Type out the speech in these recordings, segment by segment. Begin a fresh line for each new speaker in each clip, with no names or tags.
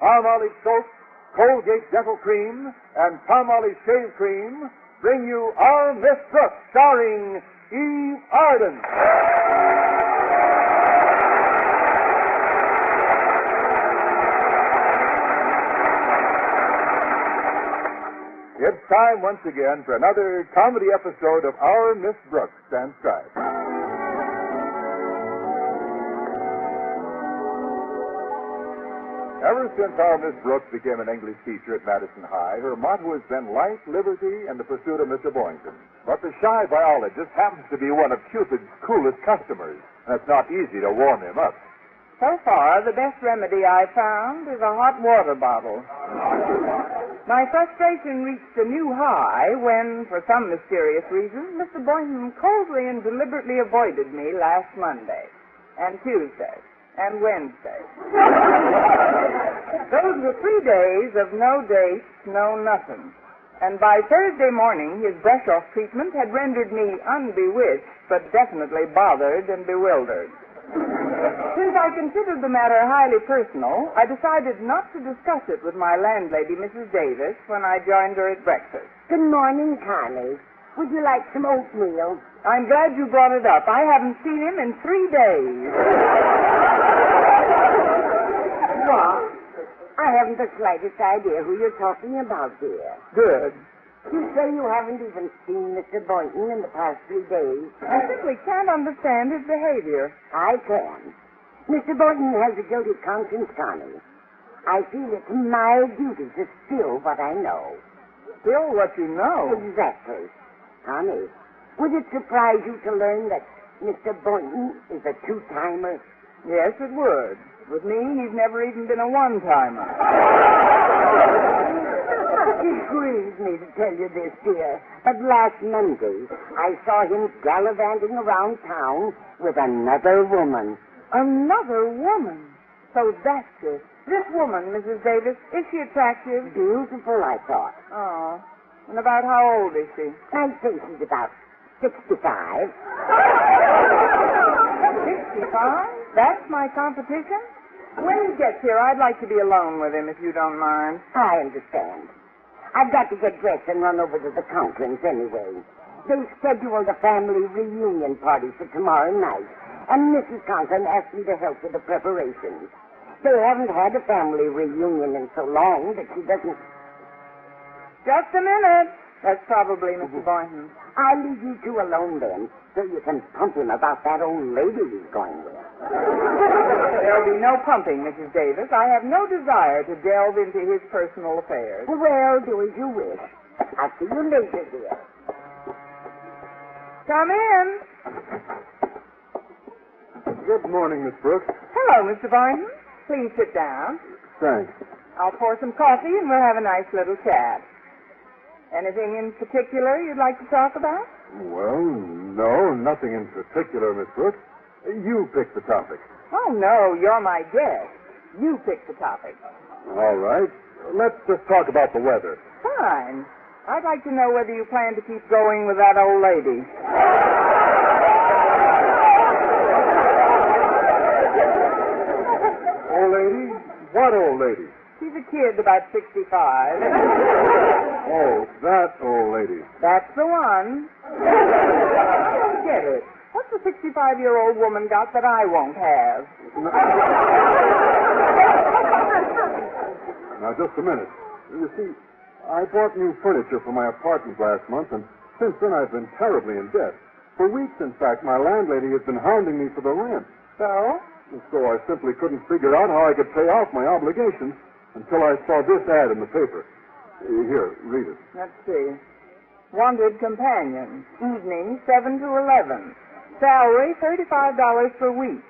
Palmolive Soap, Colgate Dental Cream, and Palmolive Shave Cream bring you Our Miss Brooks, starring Eve Arden. It's time once again for another comedy episode of Our Miss Brooks. Stand aside. Ever since our Miss Brooks became an English teacher at Madison High, her motto has been life, liberty, and the pursuit of Mr. Boynton. But the shy biologist happens to be one of Cupid's coolest customers, and it's not easy to warm him up.
So far, the best remedy I've found is a hot water bottle. My frustration reached a new high when, for some mysterious reason, Mr. Boynton coldly and deliberately avoided me last Monday, and Tuesday, and Wednesday. Those were 3 days of no dates, no nothing. And by Thursday morning, his brush-off treatment had rendered me unbewitched, but definitely bothered and bewildered. Since I considered the matter highly personal, I decided not to discuss it with my landlady, Mrs. Davis, when I joined her at breakfast.
Good morning, Connie. Would you like some oatmeal?
I'm glad you brought it up. I haven't seen him in 3 days.
What? I haven't the slightest idea who you're talking about, dear.
Good.
You say you haven't even seen Mr. Boynton in the past 3 days?
I simply can't understand his behavior.
I can. Mr. Boynton has a guilty conscience, Connie. I feel it's my duty to spill what I know.
Spill what you know?
Exactly. Connie, would it surprise you to learn that Mr. Boynton is a two-timer?
Yes, it would. With me, he's never even been a one-timer.
It grieves me to tell you this, dear, but last Monday I saw him gallivanting around town with another woman.
Another woman? So that's it. This woman, Mrs. Davis, is she attractive?
Beautiful, I thought.
Oh. And about how old is she?
I'd say she's about 65.
65? That's my competition? When he gets here, I'd like to be alone with him, if you don't mind.
I understand. I've got to get dressed and run over to the Conklins anyway. They scheduled a family reunion party for tomorrow night, and Mrs. Conklin asked me to help with the preparations. They haven't had a family reunion in so long that she doesn't...
Just a minute. That's probably Mr. Boynton.
I'll leave you two alone then, so you can pump him about that old lady he's going with.
There'll be no pumping, Mrs. Davis. I have no desire to delve into his personal affairs.
Well, do as you wish. I'll see you later, dear.
Come in.
Good morning, Miss Brooks.
Hello, Mr. Boynton. Please sit down.
Thanks.
I'll pour some coffee and we'll have a nice little chat. Anything in particular you'd like to talk about?
Well, no, nothing in particular, Miss Brooks. You pick the topic.
Oh, no, you're my guest. You pick the topic.
All right. Let's just talk about the weather.
Fine. I'd like to know whether you plan to keep going with that old lady.
Old lady? What old lady?
She's a kid about 65.
Oh, that old lady.
That's the one. Don't get it. What's a 65-year-old woman got that I won't have?
Now, just a minute. You see, I bought new furniture for my apartment last month, and since then I've been terribly in debt. For weeks, in fact, my landlady has been hounding me for the rent.
So?
So I simply couldn't figure out how I could pay off my obligations until I saw this ad in the paper. Here, read it.
Let's see. Wanted companion. Evening, 7 to 11. Salary, $35 per week.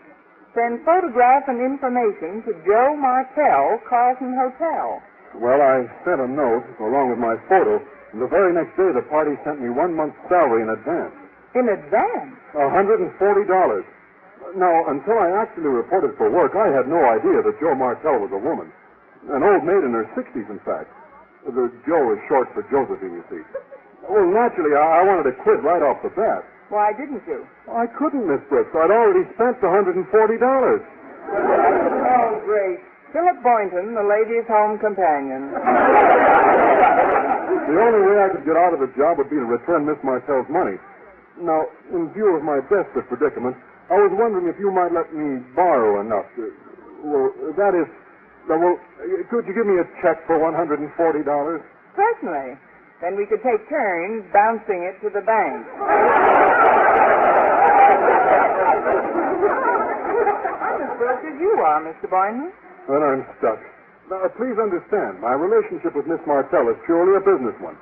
Send photograph and information to Joe Martell, Carlton Hotel.
Well, I sent a note along with my photo, and the very next day the party sent me 1 month's salary in advance.
In advance?
$140. Now, until I actually reported for work, I had no idea that Joe Martell was a woman. An old maid in her 60s, in fact. The Joe is short for Josephine, you see. Well, naturally, I wanted to quit right off the bat.
Why didn't you?
I couldn't, Miss Brooks. I'd already spent the $140.
Oh, great. Philip Boynton, the lady's home companion.
The only way I could get out of the job would be to return Miss Martell's money. Now, in view of my desperate predicament, I was wondering if you might let me borrow enough. Could you give me a check for $140?
Certainly. Then we could take turns bouncing it to the bank. I'm as broke as you are, Mr. Boynton.
Then I'm stuck. Now, please understand, my relationship with Miss Martell is purely a business one.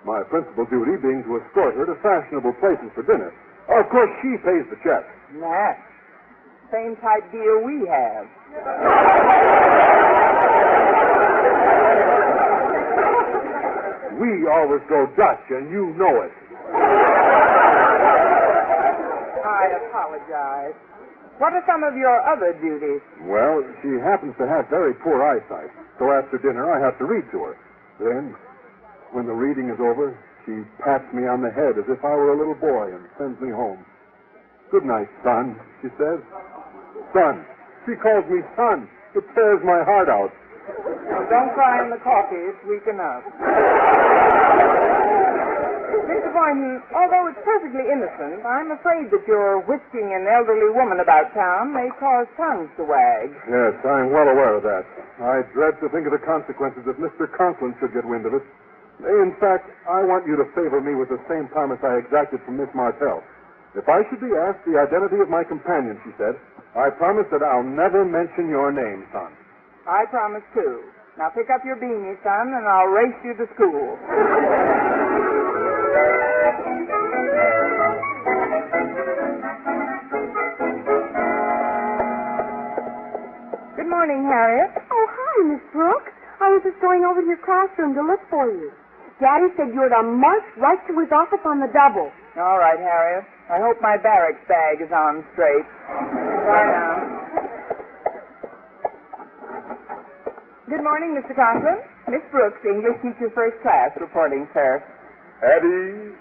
My principal duty being to escort her to fashionable places for dinner. Of course, she pays the check.
Nah. Same type deal we have.
We always go Dutch, and you know it.
I apologize. What are some of your other duties?
Well, she happens to have very poor eyesight, so after dinner I have to read to her. Then, when the reading is over, she pats me on the head as if I were a little boy and sends me home. Good night, son, she says. Son. She calls me son. It tears my heart out.
Now, don't cry in the coffee. It's weak enough. Mr. Boynton, although it's perfectly innocent, I'm afraid that your whisking an elderly woman about town may cause tongues to wag.
Yes, I'm well aware of that. I dread to think of the consequences if Mr. Conklin should get wind of it. In fact, I want you to favor me with the same promise I exacted from Miss Martell. If I should be asked the identity of my companion, she said, I promise that I'll never mention your name, son.
I promise, too. Now pick up your beanie, son, and I'll race you to school. Good morning, Harriet.
Oh, hi, Miss Brooks. I was just going over to your classroom to look for you. Daddy said you were to march right to his office on the double.
All right, Harriet. I hope my barracks bag is on straight. Bye now. Good morning, Mr. Conklin. Miss Brooks, English teacher first class, reporting, sir.
At ease.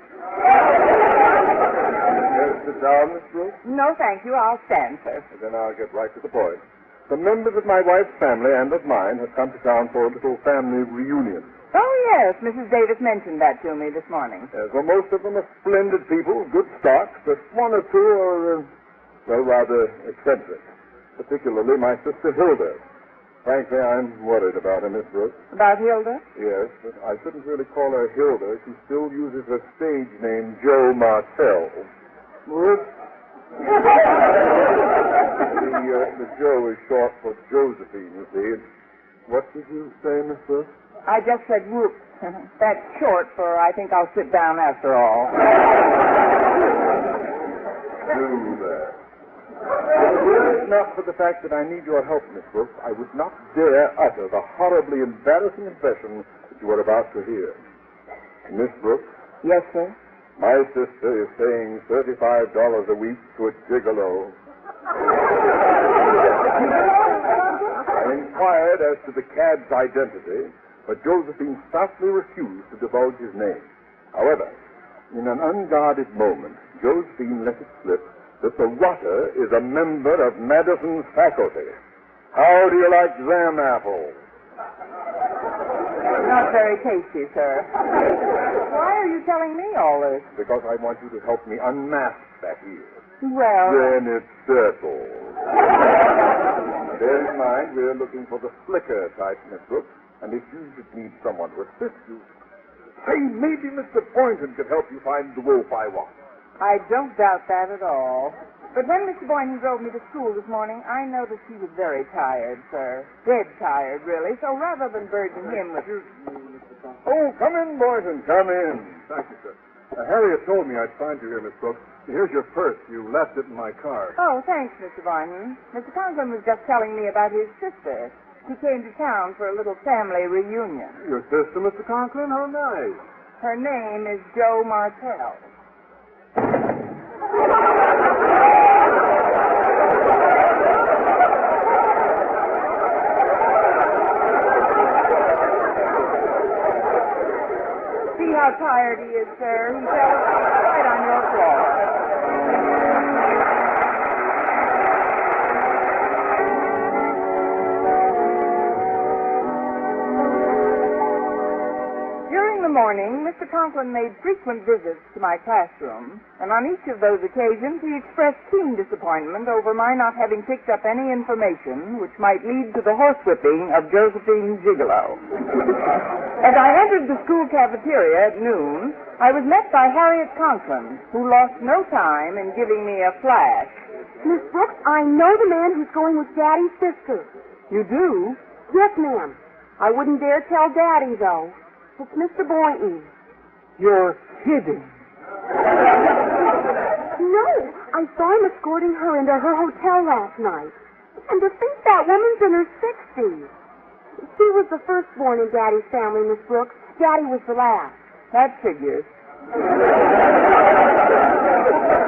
Sit down, Miss Brooks.
No, thank you. I'll stand, sir.
Then I'll get right to the point. Some members of my wife's family and of mine have come to town for a little family reunion.
Oh, yes. Mrs. Davis mentioned that to me this morning.
Yes, well, most of them are splendid people, good stock, but one or two are, rather eccentric. Particularly my sister Hilda. Frankly, I'm worried about her, Miss Brooks.
About Hilda?
Yes, but I shouldn't really call her Hilda. She still uses her stage name, Joe Martell. Whoops. The Joe is short for Josephine, you see. What did you say, Miss Brooks?
I just said whoop. That's short for I think I'll sit down after all.
Do that. Were it not for the fact that I need your help, Miss Brooks, I would not dare utter the horribly embarrassing confession that you are about to hear. Miss Brooks?
Yes, sir?
My sister is paying $35 a week to a gigolo. I inquired as to the cad's identity, but Josephine stoutly refused to divulge his name. However, in an unguarded moment, Josephine let it slip that the rotter is a member of Madison's faculty. How do you like them apples?
Not very tasty, sir. Why are you telling me all this?
Because I want you to help me unmask that heel.
Well...
Then it's settled. Bear in mind, we're looking for the slicker type, Miss Brooks, and if you should need someone to assist you, say maybe Mr. Boynton could help you find the wolf I want.
I don't doubt that at all. But when Mr. Boynton drove me to school this morning, I noticed he was very tired, sir. Dead tired, really. So rather than burden him with...
Oh, come in, Boynton. Come in. Thank you, sir. Harriet told me I'd find you here, Miss Brooks. Here's your purse. You left it in my car.
Oh, thanks, Mr. Boynton. Mr. Conklin was just telling me about his sister. She came to town for a little family reunion.
Your sister, Mr. Conklin? How nice.
Her name is Joe Martell. See how tired he is, sir. He fell asleep right on your floor. morning, Mr. Conklin made frequent visits to my classroom, and on each of those occasions he expressed keen disappointment over my not having picked up any information which might lead to the horsewhipping of Josephine Gigolo. As I entered the school cafeteria at noon, I was met by Harriet Conklin, who lost no time in giving me a flash.
Miss Brooks, I know the man who's going with Daddy's sister.
You do?
Yes, ma'am. I wouldn't dare tell Daddy, though. It's Mr. Boynton.
You're kidding.
No, I saw him escorting her into her hotel last night. And to think that woman's in her 60s. She was the firstborn in Daddy's family, Miss Brooks. Daddy was the last.
That figures.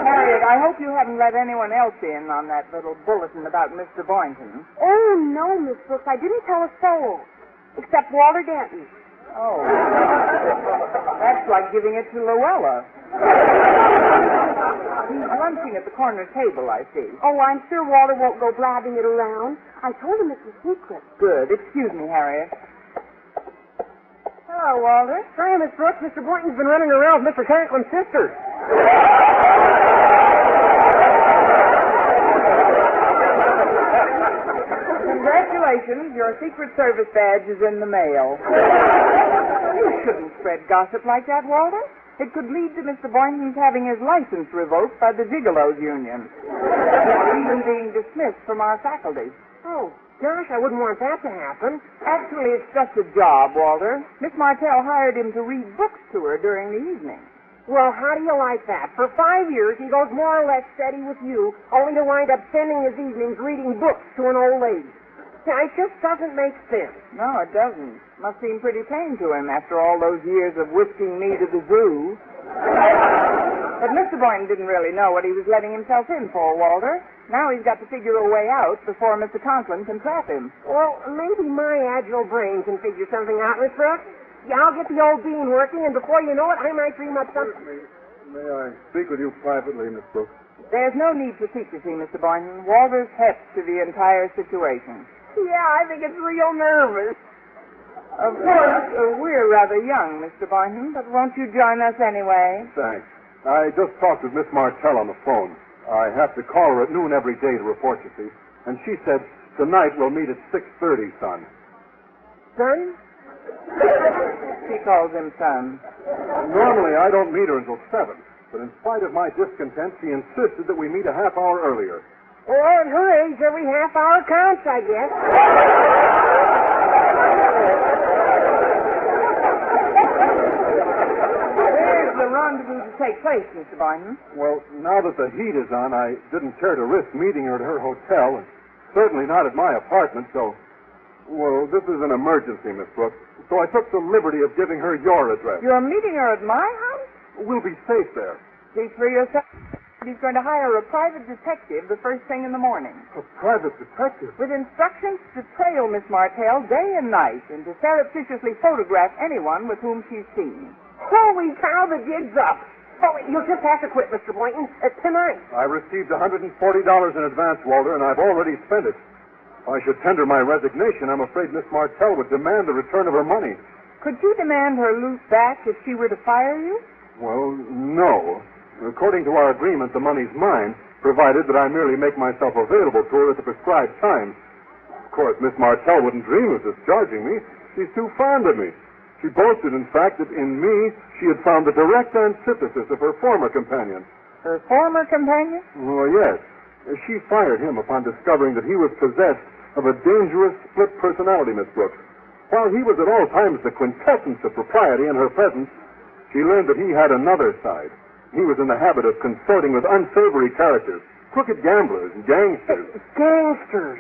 Harriet, I hope you haven't let anyone else in on that little bulletin about Mr. Boynton.
Oh, no, Miss Brooks. I didn't tell a soul. Except Walter Denton.
Oh. That's like giving it to Luella. He's lunching at the corner table, I see.
Oh, I'm sure Walter won't go blabbing it around. I told him it's a secret.
Good. Excuse me, Harriet. Hello, Walter.
Hi, Miss Brooks. Mr. Boynton's been running around with Mr. Conklin's sister.
Congratulations, your Secret Service badge is in the mail. You shouldn't spread gossip like that, Walter. It could lead to Mr. Boynton's having his license revoked by the Gigolos Union. Or even being dismissed from our faculty.
Oh, gosh, I wouldn't want that to happen.
Actually, it's just a job, Walter. Miss Martell hired him to read books to her during the evening.
Well, how do you like that? For 5 years, he goes more or less steady with you, only to wind up spending his evenings reading books to an old lady. It just doesn't make sense.
No, it doesn't. Must seem pretty plain to him after all those years of whisking me to the zoo. But Mr. Boynton didn't really know what he was letting himself in for, Walter. Now he's got to figure a way out before Mr. Conklin can trap him.
Well, maybe my agile brain can figure something out, Miss Brooks. Yeah, I'll get the old bean working, and before you know it, I might dream up something.
May I speak with you privately, Miss Brooks?
There's no need for secrecy, Mr. Boynton. Walter's hep to the entire situation.
Yeah, I think it's real nervous.
Of course, we're rather young, Mr. Boynton, but won't you join us anyway?
Thanks. I just talked with Miss Martell on the phone. I have to call her at noon every day to report, you see. And she said, tonight we'll meet at 6:30, son.
Son?
She calls him son.
Normally, I don't meet her until 7. But in spite of my discontent, she insisted that we meet a half hour earlier.
Well, at her age, every half hour counts, I guess.
Where's the rendezvous to take place, Mr. Boynton?
Well, now that the heat is on, I didn't care to risk meeting her at her hotel, and certainly not at my apartment, so... Well, this is an emergency, Miss Brooks, so I took the liberty of giving her your address.
You're meeting her at my house?
We'll be safe there.
Speak for yourself. He's going to hire a private detective the first thing in the morning.
A private detective?
With instructions to trail Miss Martell day and night and to surreptitiously photograph anyone with whom she's seen.
Holy cow, the jig's up. Oh, you'll just have to quit, Mr. Boynton, tonight.
I received $140 in advance, Walter, and I've already spent it. If I should tender my resignation, I'm afraid Miss Martell would demand the return of her money.
Could you demand her loot back if she were to fire you?
Well, no. According to our agreement, the money's mine, provided that I merely make myself available to her at the prescribed time. Of course, Miss Martell wouldn't dream of discharging me. She's too fond of me. She boasted, in fact, that in me she had found the direct antithesis of her former companion.
Her former companion?
Well, yes. She fired him upon discovering that he was possessed of a dangerous split personality, Miss Brooks. While he was at all times the quintessence of propriety in her presence, she learned that he had another side. He was in the habit of consorting with unsavory characters, crooked gamblers and gangsters.
Gangsters?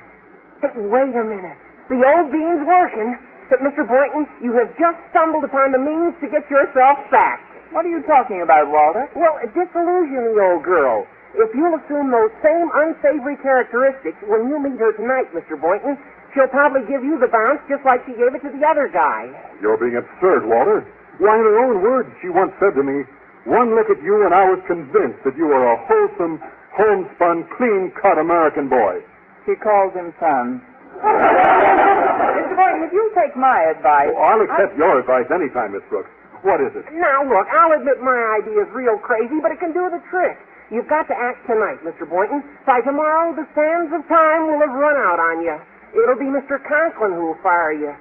Hey, wait a minute. The old bean's working. But, Mr. Boynton, you have just stumbled upon the means to get yourself sacked.
What are you talking about, Walter?
Well, disillusion the old girl. If you'll assume those same unsavory characteristics when you meet her tonight, Mr. Boynton, she'll probably give you the bounce just like she gave it to the other guy.
You're being absurd, Walter. Why, in her own words, she once said to me, "One look at you and I was convinced that you were a wholesome, homespun, clean-cut American boy."
She calls him son. Mr. Boynton, if you'll take my advice...
Oh, I'll accept your advice any time, Miss Brooks. What is it?
Now, look, I'll admit my idea is real crazy, but it can do the trick. You've got to act tonight, Mr. Boynton. By tomorrow, the sands of time will have run out on you. It'll be Mr. Conklin who will fire you.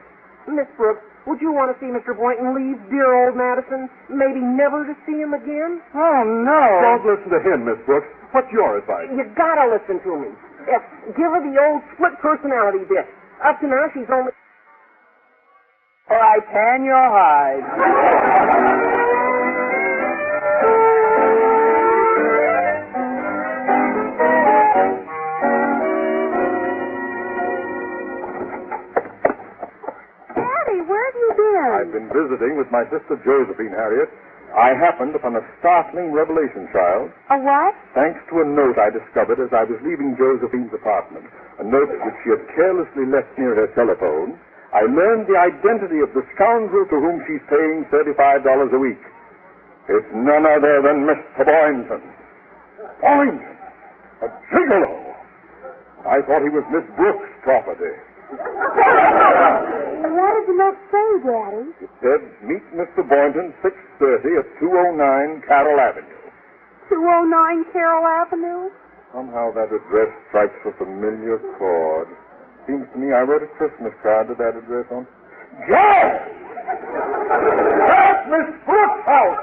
Miss Brooks, would you want to see Mr. Boynton leave dear old Madison? Maybe never to see him again?
Oh, no.
Don't listen to him, Miss Brooks. What's your advice?
You gotta listen to me. Give her the old split personality bit. Up to now, she's only...
Or I tan your hide.
Daddy, where have you been?
I've been visiting with my sister Josephine, Harriet. I happened upon a startling revelation, child.
A what?
Thanks to a note I discovered as I was leaving Josephine's apartment, a note which she had carelessly left near her telephone, I learned the identity of the scoundrel to whom she's paying $35 a week. It's none other than Mr. Boynton. Boynton! A gigolo! I thought he was Miss Brooks' property.
What did the note say, Daddy?
It said, meet Mr. Boynton, 6:30 at 209 Carroll Avenue.
209 Carroll Avenue?
Somehow that address strikes a familiar chord. Seems to me I wrote a Christmas card to that address on. Joe! That's Miss Brooks' house!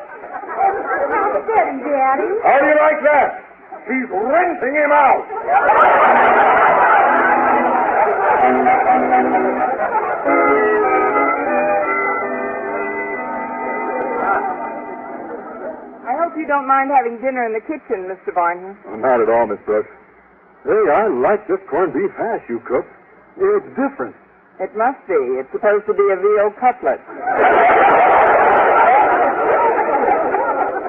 How steady, Daddy.
How do you like that? She's renting him out!
I hope you don't mind having dinner in the kitchen, Mr. Boynton.
Oh, not at all, Miss Brooks. Hey, I like this corned beef hash you cooked. It's different.
It must be. It's supposed to be a veal cutlet.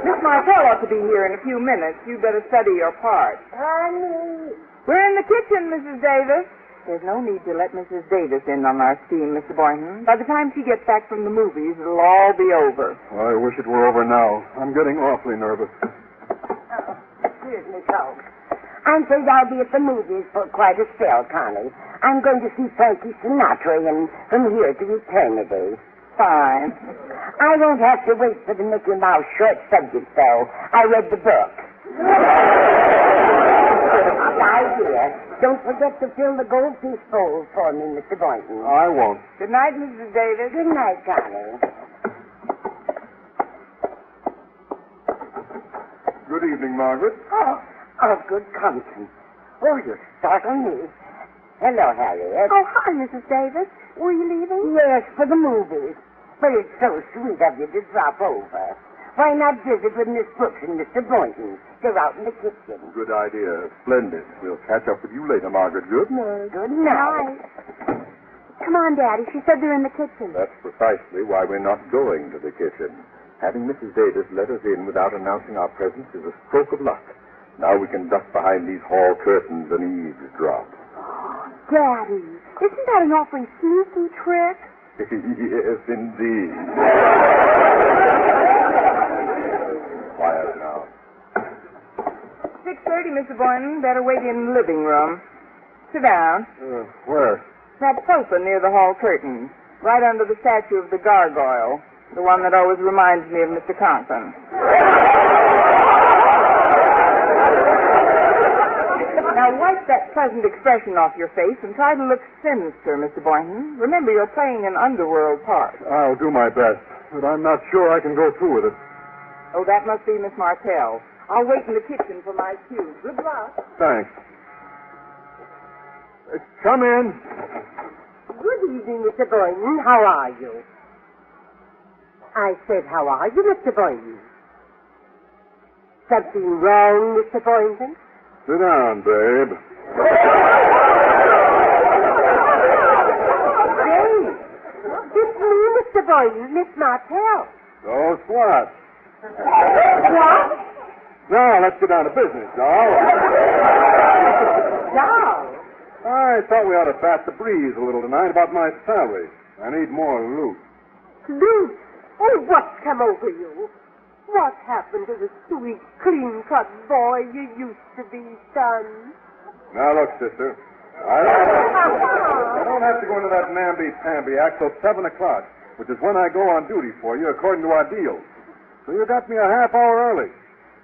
Miss Martell ought to be here in a few minutes. You'd better study your part.
Honey.
We're in the kitchen, Mrs. Davis. There's no need to let Mrs. Davis in on our scheme, Mr. Boynton. By the time she gets back from the movies, it'll all be over.
I wish it were over now. I'm getting awfully nervous.
Excuse me, folks. I'm afraid I'll be at the movies for quite a spell, Connie. I'm going to see Frankie Sinatra and From Here to Eternity.
Fine.
I won't have to wait for the Mickey Mouse short subject, though. I read the book. My dear, don't forget to fill the goldfish bowl for me, Mr. Boynton.
I won't.
Good night, Mrs. Davis.
Good night, Connie.
Good evening, Margaret.
Oh, Osgood Conklin. Oh, you startle me. Hello, Harriet.
Oh, hi, Mrs. Davis. Were you leaving?
Yes, for the movies. But it's so sweet of you to drop over. Why not visit with Miss Brooks and Mr. Boynton? They're out in the kitchen.
Good idea. Splendid. We'll catch up with you later, Margaret. Good night.
Good night.
Come on, Daddy. She said they're in the kitchen.
That's precisely why we're not going to the kitchen. Having Mrs. Davis let us in without announcing our presence is a stroke of luck. Now we can duck behind these hall curtains and eavesdrop.
Daddy, isn't that an awfully sneaky trick?
Yes, indeed. Quiet now.
6:30, Mr. Boynton. Better wait in the living room. Sit down.
Where?
That sofa near the hall curtain, right under the statue of the gargoyle, the one that always reminds me of Mr. Conklin. Now, wipe that pleasant expression off your face and try to look sinister, Mr. Boynton. Remember, you're playing an underworld part.
I'll do my best, but I'm not sure I can go through with it.
Oh, that must be Miss Martell. I'll wait in the kitchen for my cue. Good luck.
Thanks. Come in.
Good evening, Mr. Boynton. How are you? I said, how are you, Mr. Boynton? Something wrong, Mr. Boynton?
Sit down, babe.
Babe, it's me, Mr. Boynton, Miss Martell.
So what?
What?
Now, let's get down to business, doll.
Doll?
I thought we ought to bat the breeze a little tonight about my salary. I need more loot.
Luke? Oh, what's come over you? What happened to the sweet, clean-cut boy you used to be, son?
Now, look, sister. I don't have to go into that namby-pamby act till 7 o'clock. which is when I go on duty for you according to our deal. So you got me a half hour early.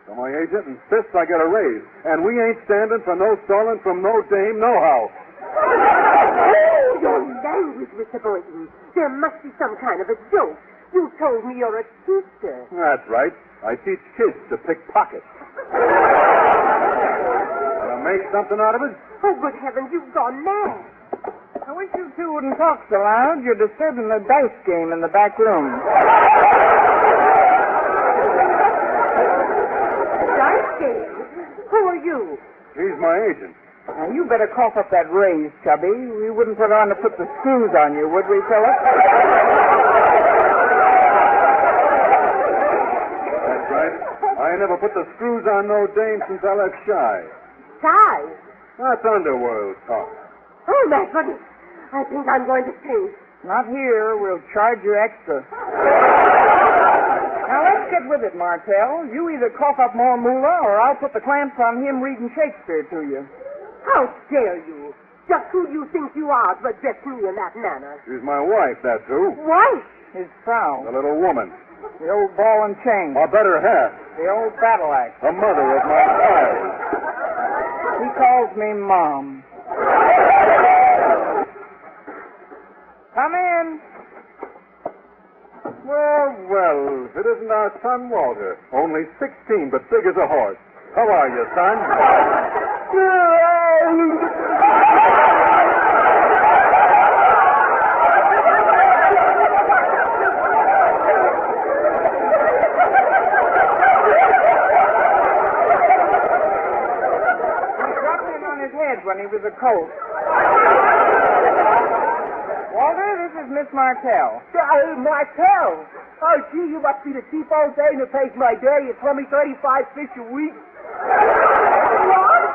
So my agent insists I get a raise, and we ain't standing for no stalling from no dame nohow.
Oh, your language, Mr. Boynton. There must be some kind of a joke. You told me you're a teacher.
That's right. I teach kids to pick pockets. Wanna make something out of it?
Oh, good heavens, you've gone mad.
I wish you two wouldn't talk so loud. You're disturbing the dice game in the back room.
Dice game? Who are you?
He's my agent.
Now, you better cough up that raise, Chubby. We wouldn't put on to put the screws on you, would we, Philip?
That's right. I never put the screws on no dame since I left Shy.
Shy?
That's underworld talk.
Oh, my goodness. I think I'm going to faint.
Not here. We'll charge you extra. Now, let's get with it, Martell. You either cough up more moolah, or I'll put the clamps on him reading Shakespeare to you.
How dare you? Just who do you think you are to address me in that manner?
She's my wife, that's who.
Wife?
His Frau.
The little woman.
The old ball and chain.
Or better half.
The old battle axe.
The mother of my child.
He calls me Mom. Come in.
Well, if it isn't our son, Walter. Only 16, but big as a horse. How are you, son?
When he was a colt. Walter, this is Miss Martell.
Martell? Oh, gee, you must be the cheap old dame that pays my day at 35 fish a week. What?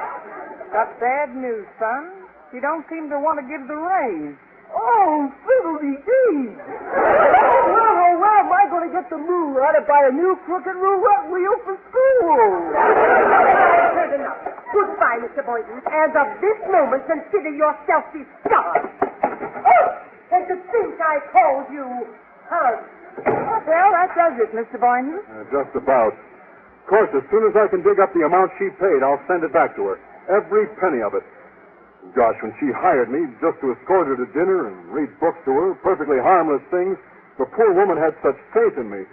Got bad news, son. You don't seem to want to give the raise.
Oh, fiddle-dee-dee. How am I going to get the moolah to buy a new crooked roulette wheel for school?
Heard enough. Goodbye, Mr. Boynton. As of this moment, consider yourself discharged. Oh! And to think I called you her.
Well, that does it, Mr. Boynton.
Just about. Of course, as soon as I can dig up the amount she paid, I'll send it back to her. Every penny of it. Gosh, when she hired me just to escort her to dinner and read books to her, perfectly harmless things, the poor woman had such faith in me.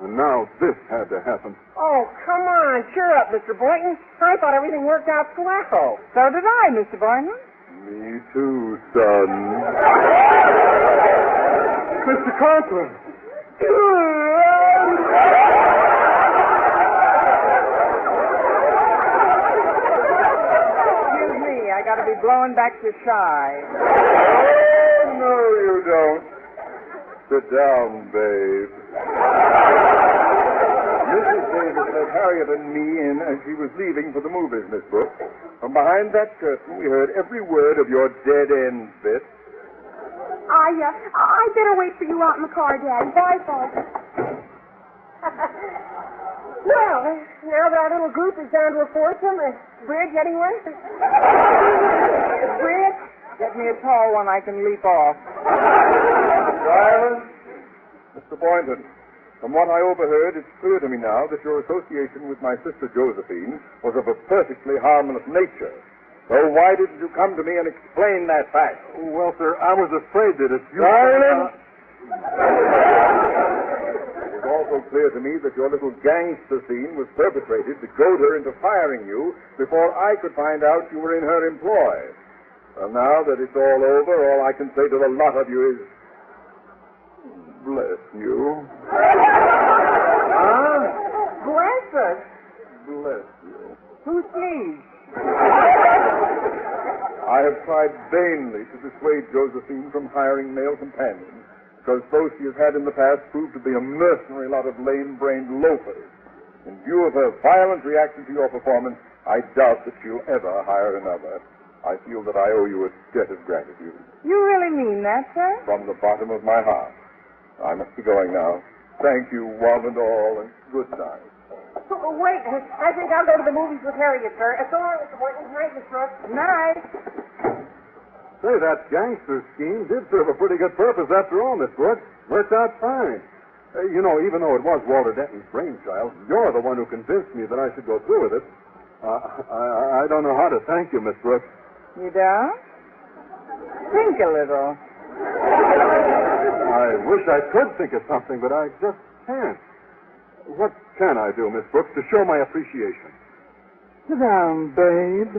And now this had to happen.
Oh, come on. Cheer up, Mr. Boynton. I thought everything worked out swell.
So did I, Mr. Boynton.
Me too, son. Mr. Conklin.
Excuse me, I gotta be blowing back to Shy.
Oh, no, you don't. Sit down, babe. Mrs. Davis let Harriet and me in as she was leaving for the movies, Miss Brooks. From behind that curtain, we heard every word of your dead-end bit.
I better wait for you out in the car, Dad. Bye, folks.
Well, now that our little group is down to a foursome, bridge, anyone?
Bridge, get me a tall one I can leap off.
Silence. Mr. Boynton, from what I overheard, it's clear to me now that your association with my sister Josephine was of a perfectly harmless nature. So why didn't you come to me and explain that fact? Well, sir, I was afraid that if you... Silence! It is also clear to me that your little gangster scene was perpetrated to goad her into firing you before I could find out you were in her employ. Well, now that it's all over, all I can say to the lot of you is... Bless you.
Huh?
Bless us.
Bless you.
Who sneezed?
I have tried vainly to dissuade Josephine from hiring male companions, because those she has had in the past proved to be a mercenary lot of lame-brained loafers. In view of her violent reaction to your performance, I doubt that she'll ever hire another. I feel that I owe you a debt of gratitude.
You really mean that, sir?
From the bottom of my heart. I must be going now. Thank you, one and all, and good night.
Oh, wait, I think I'll go to the movies with Harriet, sir. So long, Mr. Boynton. Good night, Miss Brooks.
Night.
Say, that gangster scheme did serve a pretty good purpose after all, Miss Brooks. Worked out fine. Even though it was Walter Denton's brainchild, you're the one who convinced me that I should go through with it. I don't know how to thank you, Miss Brooks.
You don't? Think a little.
I wish I could think of something, but I just can't. What can I do, Miss Brooks, to show my appreciation?
Sit down, babe.